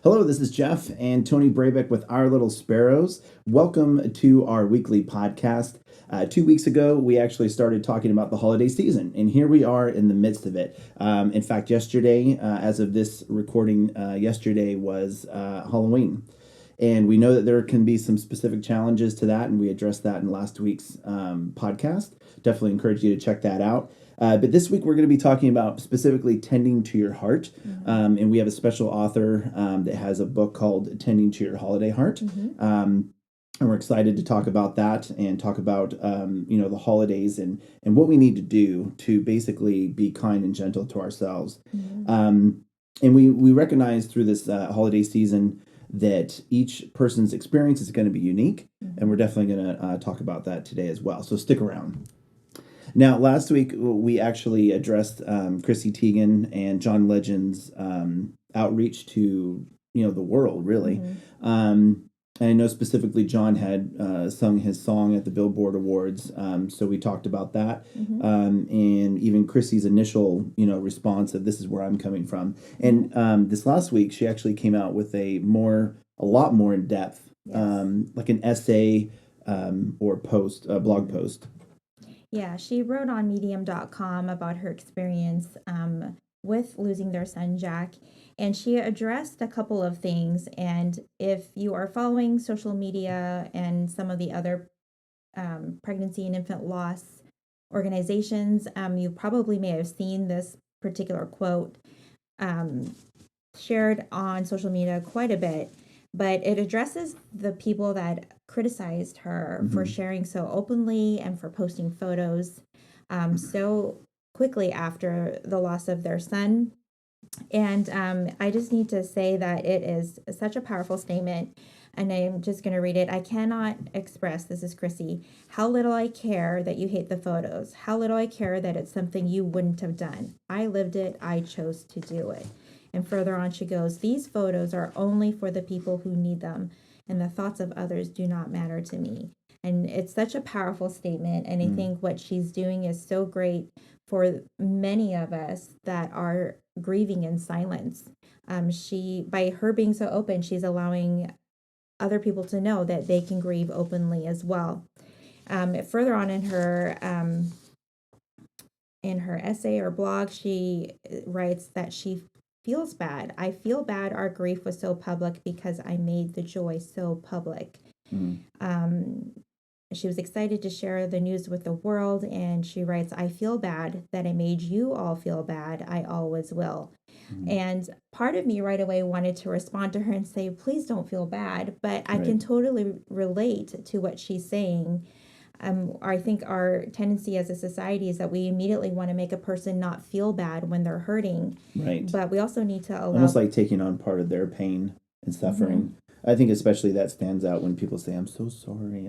Hello, this is Jeff and Tony Brabeck with Our Little Sparrows. Welcome to our weekly podcast. 2 weeks ago, we actually started talking about the holiday season, and here we are in the midst of it. In fact, yesterday, as of this recording, yesterday was Halloween. And we know that there can be some specific challenges to that, and we addressed that in last week's podcast. Definitely encourage you to check that out. But this week we're going to be talking about specifically tending to your heart. And we have a special author that has a book called Tending to Your Holiday Heart. And we're excited to talk about that and talk about, the holidays and what we need to do to basically be kind and gentle to ourselves. And we recognize through this holiday season that each person's experience is going to be unique. And we're definitely going to talk about that today as well. So stick around. Now, last week, we actually addressed Chrissy Teigen and John Legend's outreach to, the world, really. And I know specifically John had sung his song at the Billboard Awards, so we talked about that. And even Chrissy's initial, response of this is where I'm coming from. And this last week, she actually came out with a lot more in depth, like an essay or blog post. Yeah, she wrote on medium.com about her experience with losing their son, Jack, and she addressed a couple of things. And if you are following social media and some of the other pregnancy and infant loss organizations, you probably may have seen this particular quote shared on social media quite a bit. But it addresses the people that criticized her for sharing so openly and for posting photos so quickly after the loss of their son. And I just need to say that it is such a powerful statement. And I'm just going to read it. I cannot express, this is Chrissy, how little I care that you hate the photos. How little I care that it's something you wouldn't have done. I lived it. I chose to do it. And further on she goes, these photos are only for the people who need them, and the thoughts of others do not matter to me. And it's such a powerful statement. And I think what she's doing is so great for many of us that are grieving in silence. By her being so open, she's allowing other people to know that they can grieve openly as well. Further on in her essay or blog, she writes that she feels bad. I feel bad our grief was so public because I made the joy so public. She was excited to share the news with the world, and she writes, I feel bad that I made you all feel bad. I always will. And part of me right away wanted to respond to her and say, please don't feel bad. But I can totally relate to what she's saying. I think our tendency as a society is that we immediately want to make a person not feel bad when they're hurting. Right. But we also need to allow... Almost like taking on part of their pain and suffering. I think especially that stands out when people say, I'm so sorry.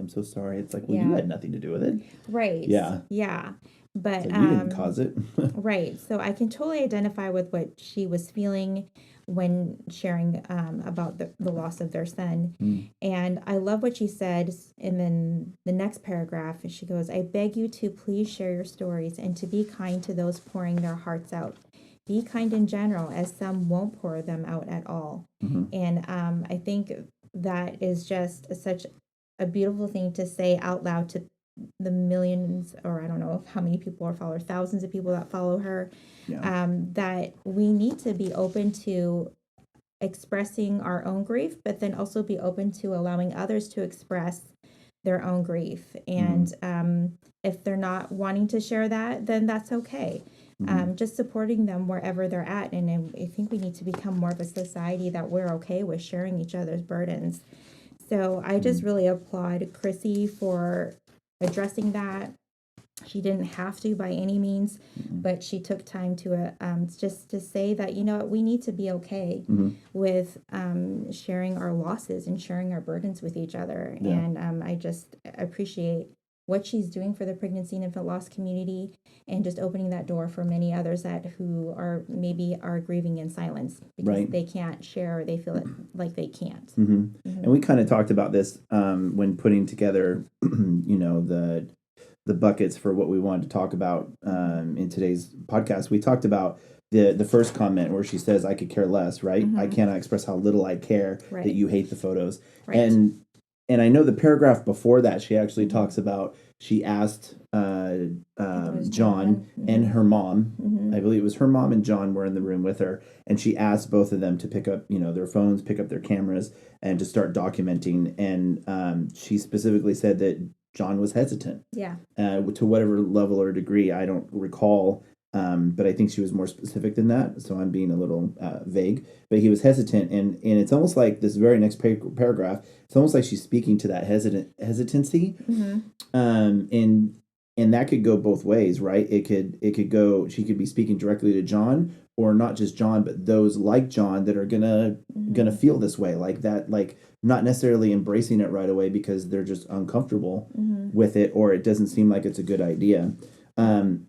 It's like, well, you had nothing to do with it. Right. Yeah. Yeah. But you didn't cause it. Right. So I can totally identify with what she was feeling when sharing about the loss of their son. And I love what she said. And then the next paragraph, she goes, I beg you to please share your stories and to be kind to those pouring their hearts out. Be kind in general, as some won't pour them out at all. And I think that is just such a beautiful thing to say out loud to the millions, or I don't know how many people are followers, thousands of people that follow her, that we need to be open to expressing our own grief, but then also be open to allowing others to express their own grief. And if they're not wanting to share that, then that's okay. Just supporting them wherever they're at. And I think we need to become more of a society that we're okay with sharing each other's burdens. So I just really applaud Chrissy for addressing that. She didn't have to by any means, but she took time to just to say that, we need to be okay with sharing our losses and sharing our burdens with each other. And I just appreciate what she's doing for the pregnancy and infant loss community, and just opening that door for many others who are grieving in silence because they can't share, or they feel like they can't. And we kind of talked about this when putting together, the buckets for what we wanted to talk about in today's podcast. We talked about the first comment where she says, "I could care less," right? I Mhm. cannot express how little I care Right. that you hate the photos. Right. And I know the paragraph before that, she actually Mhm. talks about, she asked was John John. and Mhm. her mom. Mhm. I believe it was her mom and John were in the room with her, and she asked both of them to pick up, their phones, pick up their cameras, and to start documenting. And she specifically said that John was hesitant, Yeah. to whatever level or degree. I don't recall, but I think she was more specific than that. So I'm being a little vague. But he was hesitant, and it's almost like this very next paragraph. It's almost like she's speaking to that hesitancy, Mhm. and that could go both ways, right? It could go. She could be speaking directly to John, or not just John, but those like John that are gonna Mhm. feel this way, like that, like not necessarily embracing it right away because they're just uncomfortable Mhm. with it, or it doesn't seem like it's a good idea. Um,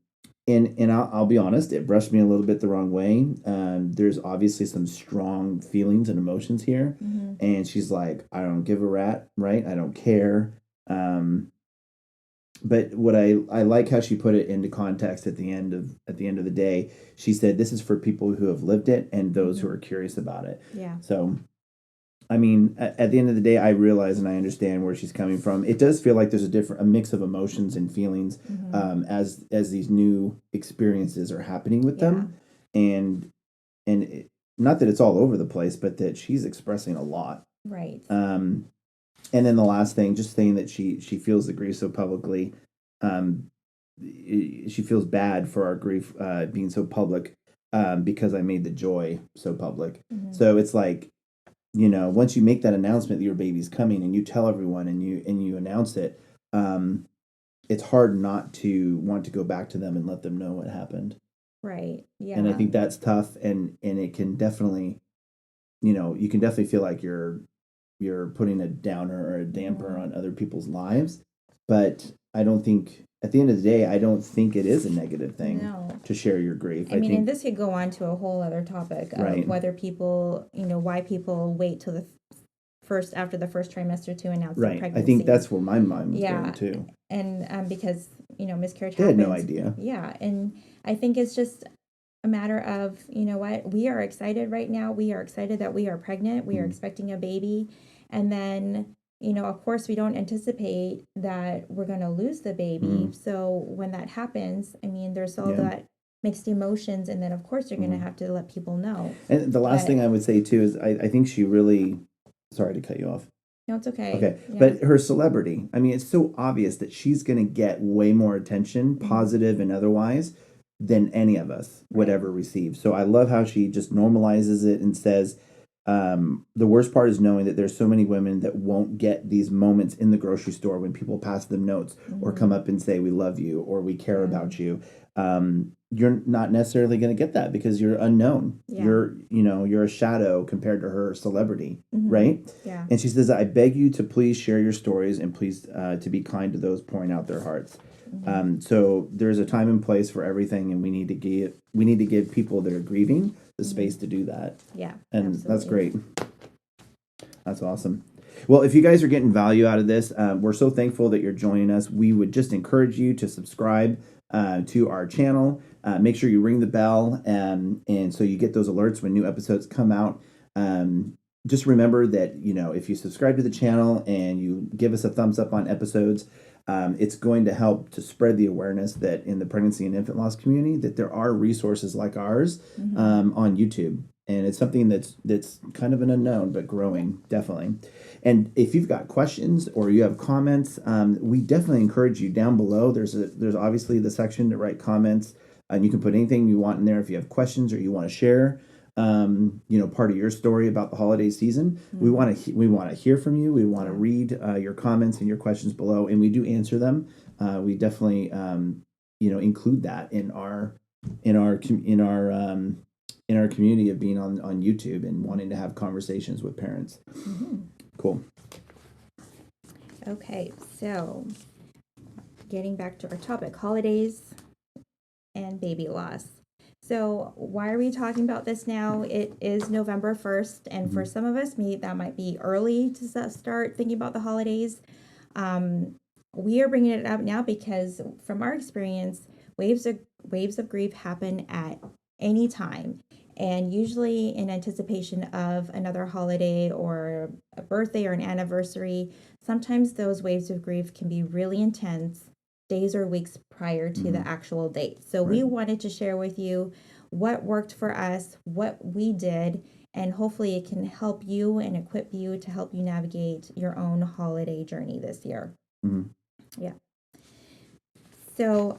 and I'll be honest, it brushed me a little bit the wrong way. There's obviously some strong feelings and emotions here, Mhm. and she's like, "I don't give a rat, right? I don't care." But what I like how she put it into context at the end of the day. She said, "This is for people who have lived it and those who Mhm. are curious about it." Yeah. So I mean, at the end of the day, I realize and I understand where she's coming from. It does feel like there's a mix of emotions and feelings, Mhm. as these new experiences are happening with Yeah. them, and not that it's all over the place, but that she's expressing a lot. Right. Um, and then the last thing, just saying that she feels the grief so publicly. Um, she feels bad for our grief being so public, because I made the joy so public. Mhm. So it's like, once you make that announcement that your baby's coming and you tell everyone and you announce it, um, it's hard not to want to go back to them and let them know what happened. Right. And I Yeah. think that's tough, and it can definitely, you can definitely feel like you're putting a downer or a damper Mhm. on other people's lives. But I don't think, at the end of the day, I don't think it is a negative thing No. to share your grief. I I mean, and think, this could go on to a whole other topic right, of whether people, why people wait till the first after the first trimester to announce their right. I think pregnancy. that's where my mind was going Yeah, too. and because miscarriage They had no happens. idea. Yeah, and I think it's just a matter of what, we are excited right now. We are excited that we are pregnant. We are Mm. expecting a baby, and then of course we don't anticipate that we're going to lose the baby. Mm. So when that happens, I mean, there's all Yeah. that mixed emotions, and then of course you're going to Mm. have to let people know. And the last But thing I would say too is I think she really, sorry to cut you off. no, it's okay. Okay. Yeah. But her celebrity, I mean, it's so obvious that she's going to get way more attention, Mhm. positive and otherwise, than any of us would Right. ever receive. So I love how she just normalizes it and says, the worst part is knowing that there's so many women that won't get these moments in the grocery store when people pass them notes or come Mhm. up and say, "We love you," or "We care Yeah. about you." You're not necessarily going to get that because you're unknown. Yeah. You're a shadow compared to her celebrity, Mhm. right? Yeah. And she says, "I beg you to please share your stories and please to be kind to those pouring out their hearts." Mhm. So there's a time and place for everything, and we need to give people that are grieving the space to do that, Yeah. and that's Absolutely. great. That's awesome. Well, if you guys are getting value out of this, we're so thankful that you're joining us. We would just encourage you to subscribe to our channel. Make sure you ring the bell, and so you get those alerts when new episodes come out. Just remember that if you subscribe to the channel and you give us a thumbs up on episodes, it's going to help to spread the awareness that in the pregnancy and infant loss community that there are resources like ours on YouTube. And it's something that's kind of an unknown, but growing, definitely. And if you've got questions or you have comments, we definitely encourage you down below. There's obviously the section to write comments, and you can put anything you want in there if you have questions or you want to share, part of your story about the holiday season. We want to hear from you. We want to read your comments and your questions below, and we do answer them. We definitely include that in our com- in our community of being on YouTube and wanting to have conversations with parents. Mhm. Cool. Okay, so getting back to our topic, holidays and baby loss. So why are we talking about this now? It is November 1st, and for some of us, maybe that might be early to start thinking about the holidays. We are bringing it up now because from our experience, waves of grief happen at anytime. And usually in anticipation of another holiday or a birthday or an anniversary, sometimes those waves of grief can be really intense days or weeks prior to the actual date. So we Right. wanted to share with you what worked for us, what we did, and hopefully it can help you and equip you to help you navigate your own holiday journey this year. Mhm. Yeah. So,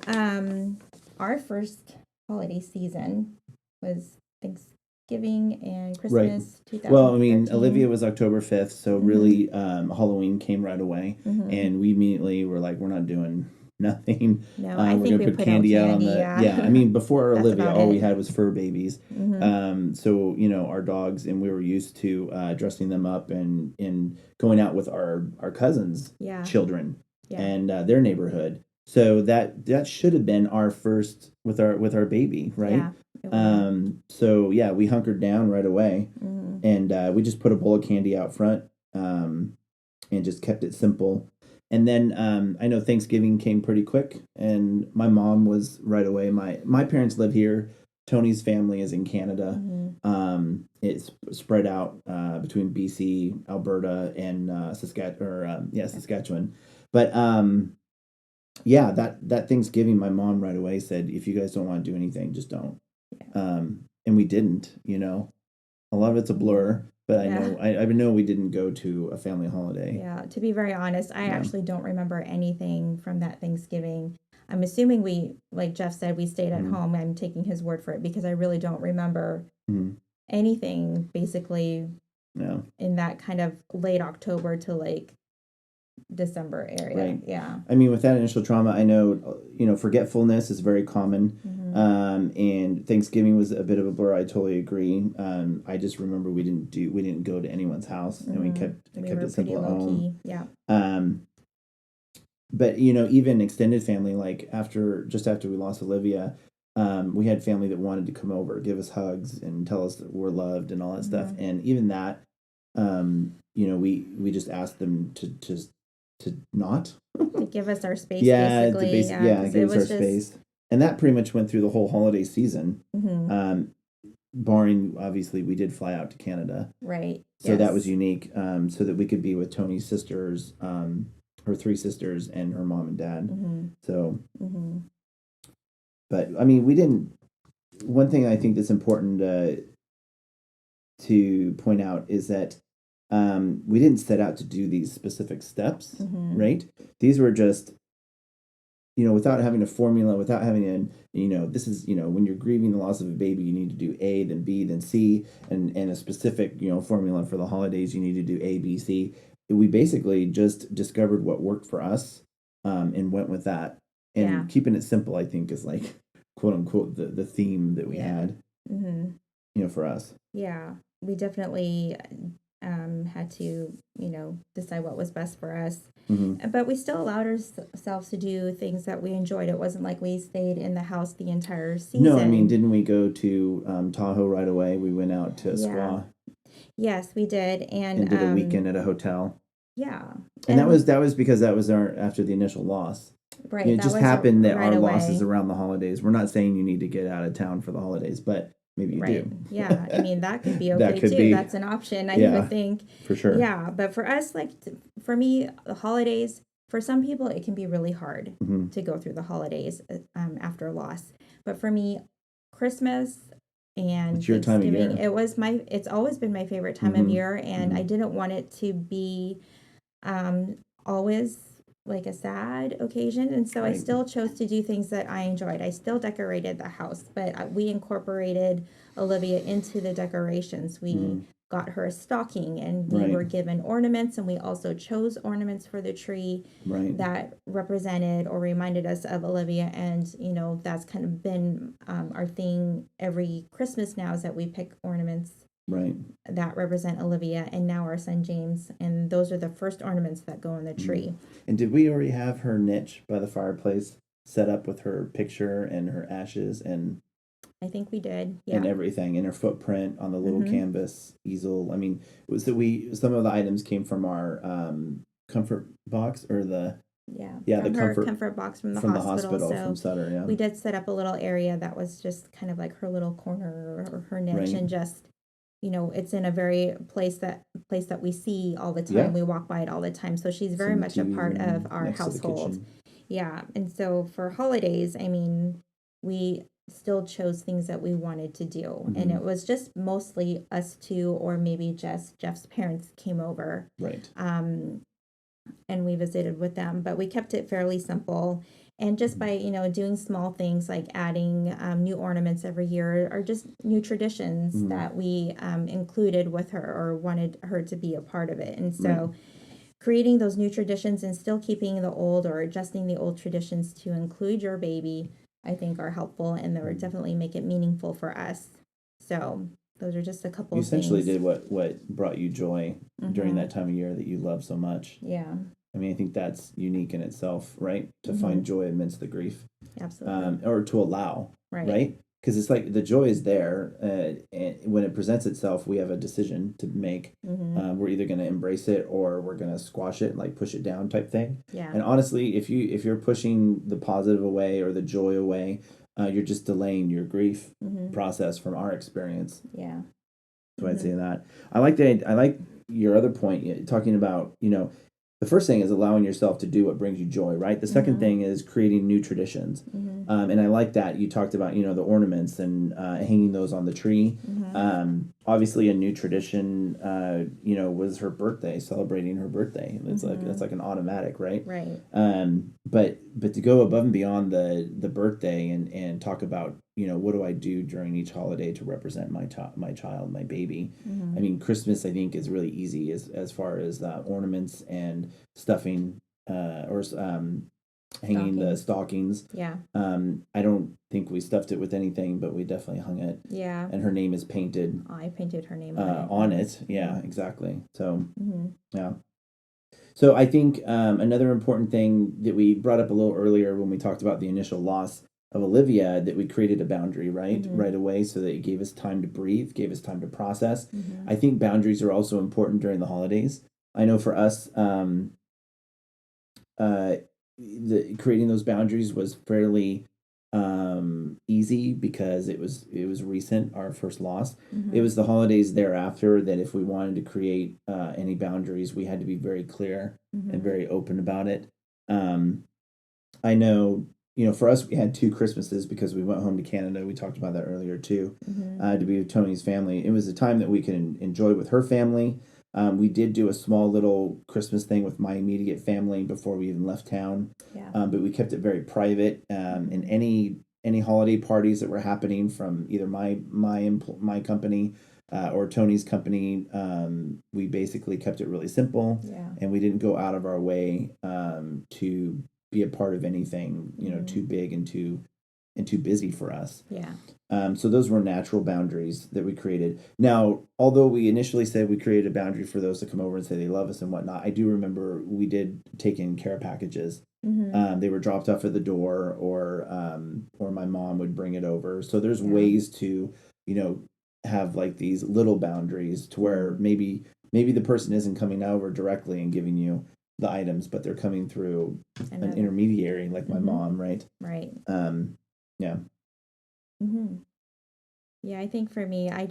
our first holiday season was Thanksgiving and Right. Christmas Well, I mean, 2013. Olivia was October 5th, so Mm-hmm. really Halloween came right away. Mm-hmm. And we immediately were like, we're not doing nothing. No, I We're think going we to put put out candy out on candy. the, Yeah, yeah. I mean, before that's Olivia, about all we it. had was fur babies. Mm-hmm. So, our dogs, and we were used to dressing them up and going out with our cousins' Yeah, children yeah. and their neighborhood. So that should have been our first with our baby, right? Yeah, it would have. So yeah, we hunkered down right away, Mm-hmm. and we just put a bowl of candy out front, and just kept it simple. And then I know Thanksgiving came pretty quick, and my mom was right away. My parents live here. Tony's family is in Canada. Mm-hmm. It's spread out between BC, Alberta, and Saskatchewan. But yeah, that Thanksgiving, my mom right away said, if you guys don't want to do anything, just don't. Yeah. And we didn't. A lot of it's a blur, but I Yeah. know I know we didn't go to a family holiday. Yeah, to be very honest, I No. actually don't remember anything from that Thanksgiving. I'm assuming we, like Jeff said, we stayed at Mm-hmm. home. I'm taking his word for it because I really don't remember Mm-hmm. anything basically No. in that kind of late October to like December area. Right. Yeah. I mean, with that initial trauma, I know, forgetfulness is very common. Mm-hmm. And Thanksgiving was a bit of a blur. I totally agree. I just remember we didn't go to anyone's house, and we kept We kept were it pretty simple at low home. key. Yeah. But even extended family, like after we lost Olivia, we had family that wanted to come over, give us hugs, and tell us that we're loved and all that stuff. Mm-hmm. And even that, we just asked them to not. To give us our space, Yeah, basically. Yeah, yeah, because give it us our was just. space. And that pretty much went through the whole holiday season. Mm-hmm. Barring, obviously, we did fly out to Canada. Right. So Yes. that was unique. So that we could be with Tony's sisters, her three sisters, and her mom and dad. Mm-hmm. So, Mm-hmm. but I mean, we didn't. One thing I think that's important to point out is that we didn't set out to do these specific steps, Mm-hmm. right? These were just, without having a formula, without having this is, when you're grieving the loss of a baby, you need to do A, then B, then C, and a specific, formula for the holidays, you need to do A, B, C. We basically just discovered what worked for us, and went with that. And Yeah. keeping it simple, I think, is like, quote unquote, the theme that we had, Mm-hmm. for us. Yeah, we definitely had to, decide what was best for us. Mm-hmm. But we still allowed ourselves to do things that we enjoyed. It wasn't like we stayed in the house the entire season. No, I mean, didn't we go to Tahoe right away? We went out to Squaw. Yes, we did, and did a weekend at a hotel. Yeah, and that was because that was after the initial loss. Right, it just happened that right our away. losses around the holidays. We're not saying you need to get out of town for the holidays, but maybe you Right. do. Yeah, I mean that could be That okay could too. be- That's an option. I Yeah. would think. For sure. Yeah, but for us, like for me, the holidays. For some people, it can be really hard Mm-hmm. to go through the holidays after loss. But for me, Christmas and It's your time of Thanksgiving, year. it's always been my favorite time of Mhm. year, and I Mhm. didn't want it to be always like a sad occasion, and so I Right. still chose to do things that I enjoyed. I still decorated the house, but we incorporated Olivia into the decorations. We got her a stocking, and we Right. were given ornaments, and we also chose ornaments for the tree Right. that represented or reminded us of Olivia. And that's kind of been our thing every Christmas now, is that we pick ornaments Right. that represent Olivia and now our son James, and those are the first ornaments that go in the tree. And did we already have her niche by the fireplace set up with her picture and her ashes and I think we did. Yeah. and everything, and her footprint on the little canvas easel? I mean, it was that some of the items came from our comfort box, or the Yeah, from the her comfort comfort box from the from hospital. the hospital So from Sutter. Yeah, we did set up a little area that was just kind of like her little corner or her niche, right. and just, it's in a very place that we see all the Yeah, time. We walk by it all the time. So she's it's very in the much a TV part of room our next to the household. kitchen. Yeah. And so for holidays, I mean, we still chose things that we wanted to do. And it was just mostly us two, or maybe just Jeff's parents came over. Right. And we visited with them, but we kept it fairly simple. And just by, doing small things like adding new ornaments every year, or just new traditions that we included with her or wanted her to be a part of it. And so creating those new traditions and still keeping the old, or adjusting the old traditions to include your baby, I think are helpful, and they would definitely make it meaningful for us. So those are just a couple You of essentially things. did what brought you joy during that time of year that you love so much. Yeah, I mean, I think that's unique in itself, right? To find joy amidst the grief, absolutely. or to allow, Right. right? Because it's like the joy is there, and when it presents itself, we have a decision to make. We're either going to embrace it or we're going to squash it, like push it down, type thing. Yeah. And honestly, if you're pushing the positive away or the joy away, you're just delaying your grief process. From our experience, Yeah. so I'd say that. I like your other point, talking about, the first thing is allowing yourself to do what brings you joy, right? The second thing is creating new traditions. And I like that you talked about, the ornaments and hanging those on the tree. Obviously, a new tradition, was her birthday, celebrating her birthday. It's like that's like an automatic, right? Right. But to go above and beyond the birthday and talk about, what do I do during each holiday to represent my child, my baby. I mean, Christmas, I think, is really easy as far as ornaments and stuffing, or hanging the stockings. Yeah. I don't think we stuffed it with anything, but we definitely hung it. Yeah. And her name is painted I painted her name on it. Yeah, exactly. So, yeah. So I think another important thing that we brought up a little earlier when we talked about the initial loss of Olivia, that we created a boundary right away, so that it gave us time to breathe, gave us time to process. I think boundaries are also important during the holidays. I know for us, creating those boundaries was fairly easy, because it was recent, our first loss. It was the holidays thereafter that if we wanted to create any boundaries, we had to be very clear and very open about it. I know, for us, we had 2 Christmases because we went home to Canada. We talked about that earlier too, to be with Tony's family. It was a time that we could enjoy with her family. We did do a small little Christmas thing with my immediate family before we even left town. Yeah. But we kept it very private. And any holiday parties that were happening from either my company or Tony's company, we basically kept it really simple. Yeah. And we didn't go out of our way to be a part of anything, too big and too busy for us. Yeah. So those were natural boundaries that we created. Now, although we initially said we created a boundary for those to come over and say they love us and whatnot, I do remember we did take in care packages. They were dropped off at the door, or my mom would bring it over. So there's ways to, have like these little boundaries to where maybe the person isn't coming over directly and giving you the items, but they're coming through an intermediary, like my mom, right? Right. Yeah. Yeah, I think for me, I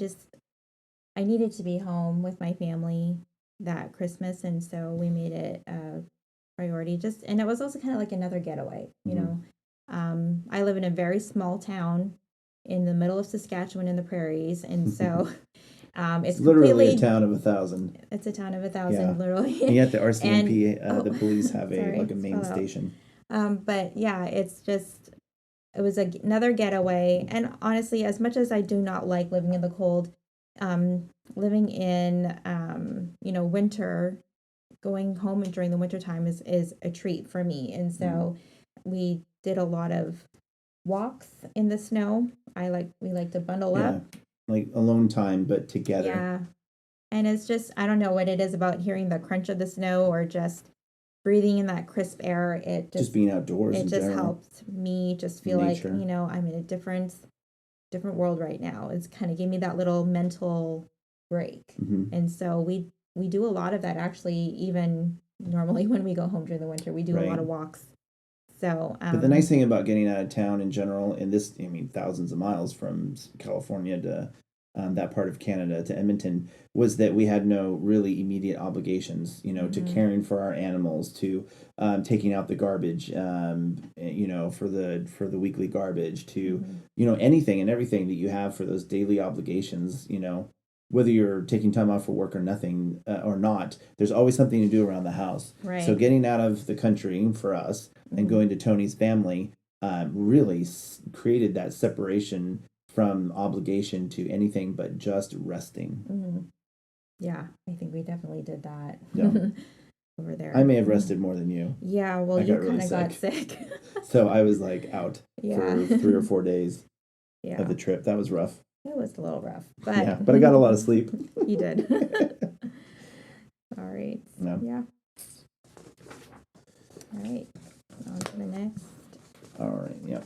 needed to be home with my family that Christmas, and so we made it a priority. And it was also kind of like another getaway, you know. I live in a very small town in the middle of Saskatchewan in the prairies, and so it's literally a town of 1,000. It's a town of 1,000, literally. And yet the RCMP, the police have a main spell out. station. But yeah, it was another getaway. And honestly, as much as I do not like living in the cold, living in winter, going home during the winter time is a treat for me. And so we did a lot of walks in the snow. We like to bundle up. Like alone time, but together. Yeah. And it's just, I don't know what it is about hearing the crunch of the snow, or just breathing in that crisp air. It just being outdoors. It just helped me just feel Nature. like, I'm in a different world right now. It's kind of gave me that little mental break. And so we do a lot of that actually, even normally when we go home during the winter. We do a lot Right. of walks. So, But the nice thing about getting out of town in general, and this, I mean, thousands of miles from California to that part of Canada to Edmonton, was that we had no really immediate obligations, to caring for our animals, to taking out the garbage, for the weekly garbage, to anything and everything that you have for those daily obligations, whether you're taking time off for work or nothing or not, there's always something to do around the house. right. So getting out of the country for us and going to Tony's family really created that separation from obligation to anything but just resting. Yeah, I think we definitely did that. Yeah. Over there. I may have rested more than you. Yeah, well, I you got really kind of got sick. So I was like out Yeah. for 3 or 4 days Yeah, of the trip. That was rough. it was a little rough, but Yeah, but I got a lot of sleep. You did. All right. No. Yeah. All right. On to the next. All right. Yep.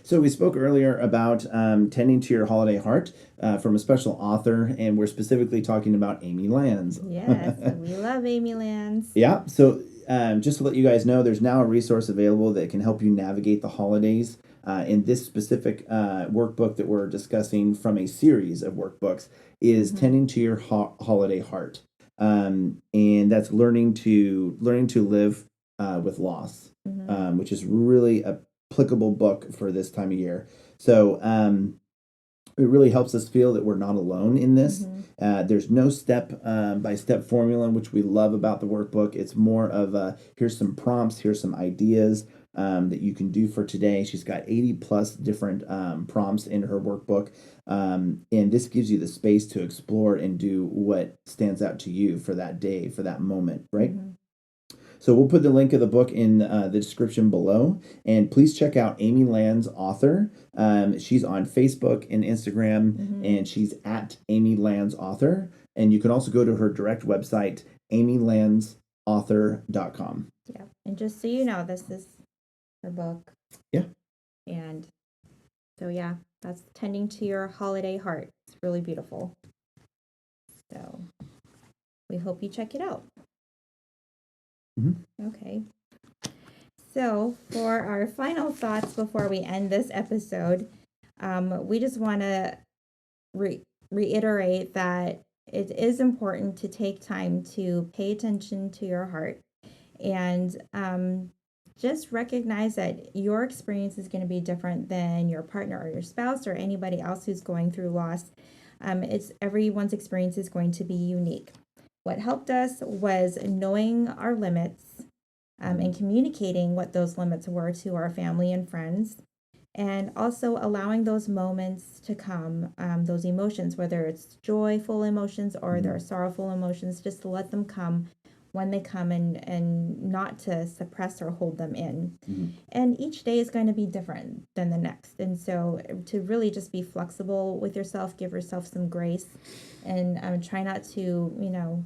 So we spoke earlier about tending to your holiday heart from a special author, and we're specifically talking about Amy Lands. Yes, we love Amy Lands. Yeah. So just to let you guys know, there's now a resource available that can help you navigate the holidays. In this specific workbook that we're discussing from a series of workbooks is tending to your holiday heart, and that's learning to live with loss, which is really applicable book for this time of year. So it really helps us feel that we're not alone in this. There's no step by step formula, which we love about the workbook. It's more of here's some prompts, here's some ideas that you can do for today. She's got 80 plus different prompts in her workbook. And this gives you the space to explore and do what stands out to you for that day, for that moment, right? So we'll put the link of the book in the description below. And please check out Amy Lands, author. She's on Facebook and Instagram, and she's at Amy Lands, author. And you can also go to her direct website, amylandsauthor.com. Yeah. And just so you know, this is her book. Yeah. And so, yeah, that's Tending to Your Holiday Heart. It's really beautiful. So we hope you check it out. Okay. So for our final thoughts before we end this episode, we just want to reiterate that it is important to take time to pay attention to your heart and just recognize that your experience is going to be different than your partner or your spouse or anybody else who's going through loss. Everyone's experience is going to be unique. What helped us was knowing our limits and communicating what those limits were to our family and friends, and also allowing those moments to come, those emotions, whether it's joyful emotions or there are sorrowful emotions, just to let them come when they come and not to suppress or hold them in. And each day is going to be different than the next. And so to really just be flexible with yourself, give yourself some grace, and try not to,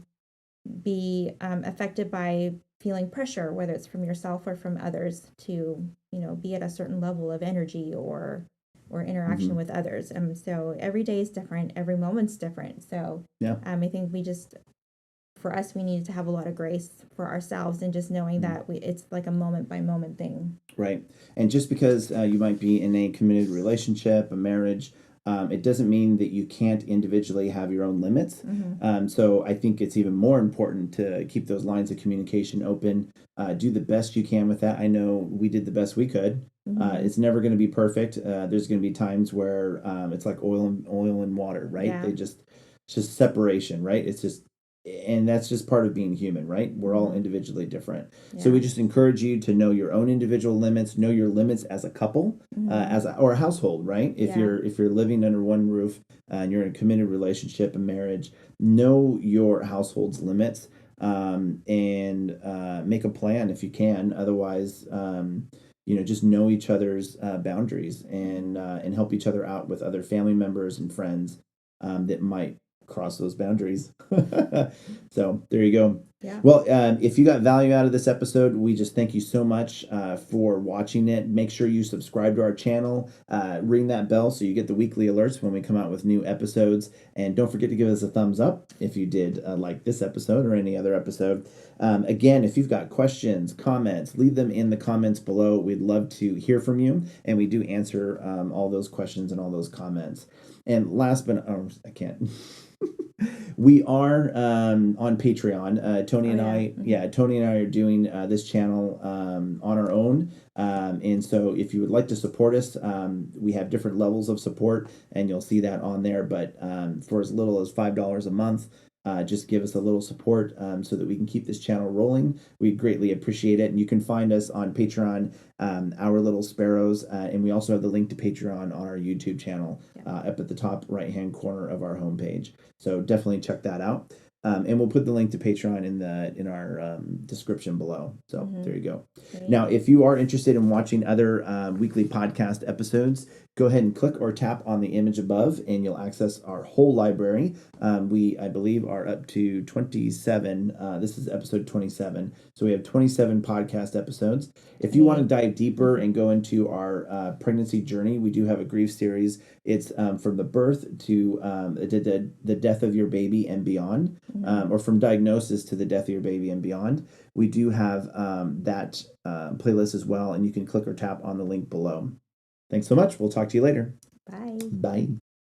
be affected by feeling pressure, whether it's from yourself or from others, to, be at a certain level of energy or interaction with others. So every day is different. Every moment's different. So yeah. I think for us, we needed to have a lot of grace for ourselves and just knowing that it's like a moment by moment thing. Right. And just because you might be in a committed relationship, a marriage, it doesn't mean that you can't individually have your own limits. So I think it's even more important to keep those lines of communication open. Do the best you can with that. I know we did the best we could. It's never going to be perfect. There's going to be times where it's like oil and water, right? Yeah. It's just separation, right? And that's just part of being human, right? We're all individually different. Yeah. So we just encourage you to know your own individual limits, know your limits as a couple, or a household, right? If you're living under one roof and you're in a committed relationship, a marriage, know your household's limits, and make a plan if you can. Otherwise, just know each other's boundaries and help each other out with other family members and friends that might cross those boundaries. So there you go. Yeah. Well, if you got value out of this episode, we just thank you so much for watching it. Make sure you subscribe to our channel, ring that bell so you get the weekly alerts when we come out with new episodes. And don't forget to give us a thumbs up if you did like this episode or any other episode. Again, if you've got questions, comments, leave them in the comments below. We'd love to hear from you, and we do answer all those questions and all those comments. And last but I can't. We are on Patreon. Tony and I, Tony and I are doing this channel on our own. And so if you would like to support us, we have different levels of support, and you'll see that on there. But for as little as $5 a month, just give us a little support so that we can keep this channel rolling. We greatly appreciate it. And you can find us on Patreon, Our Little Sparrows. And we also have the link to Patreon on our YouTube channel up at the top right-hand corner of our homepage. So definitely check that out. And we'll put the link to Patreon in our description below. So there you go. Great. Now, if you are interested in watching other weekly podcast episodes, go ahead and click or tap on the image above, and you'll access our whole library. We, I believe, are up to 27. This is episode 27. So we have 27 podcast episodes. If you want to dive deeper and go into our pregnancy journey, we do have a grief series. It's from the birth to the death of your baby and beyond, or from diagnosis to the death of your baby and beyond. We do have that playlist as well, and you can click or tap on the link below. Thanks so much. We'll talk to you later. Bye. Bye.